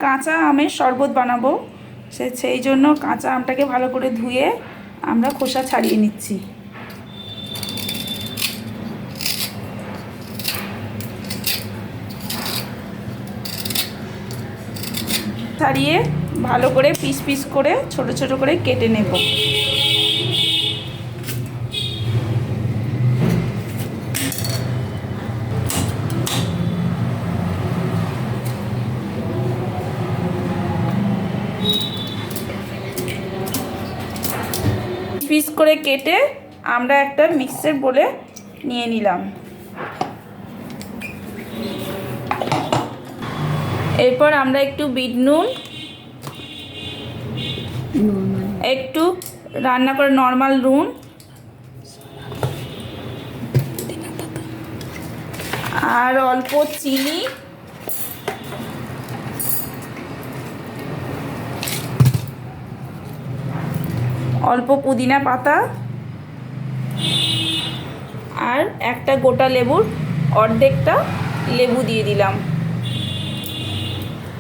কাঁচা আমের শরবত বানাবো, সেই জন্য কাঁচা আমটাকে ভালো করে ধুয়ে আমরা খোসা ছাড়িয়ে নিচ্ছি। ছাড়িয়ে ভালো করে পিস পিস করে ছোট ছোট করে কেটে নেব। পিস করে কেটে আমরা একটা মিক্সার বোলে নিয়ে নিলাম। এরপর আমরা একটু বিট নুন, একটু রান্না করে নর্মাল নুন আর অল্প চিনি, অল্প পুদিনা পাতা আর একটা গোটা লেবুর অর্ধেকটা লেবু দিয়ে দিলাম,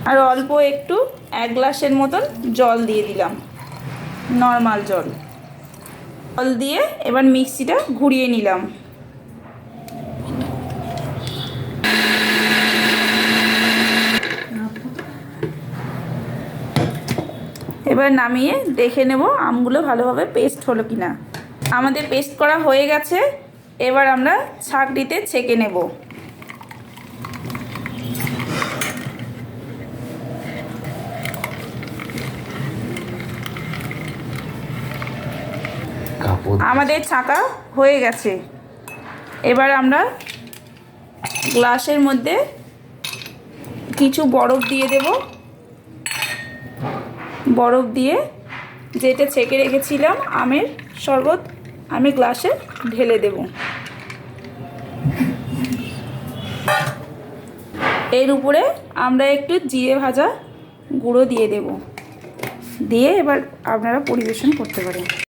আর অল্প একটু 1 গ্লাসের মতন জল দিয়ে দিলাম, নর্মাল জল দিয়ে এবার মিক্সিটা ঘুরিয়ে নিলাম। এবার নামিয়ে দেখে নেব আমগুলো ভালোভাবে পেস্ট হলো কিনা। আমাদের পেস্ট করা হয়ে গেছে, এবার আমরা ছাঁকনিতে ছেঁকে নেব। আমাদের ছাঁকা হয়ে গেছে, এবার আমরা গ্লাসের মধ্যে কিছু বরফ দিয়ে দেব। বরফ দিয়ে যেটা ছেঁকে রেখেছিলাম আমের শরবত আমি গ্লাসে ঢেলে দেব। এর উপরে আমরা একটু জিরে ভাজা গুঁড়ো দিয়ে দেব, দিয়ে এবার আপনারা পরিবেশন করতে পারেন।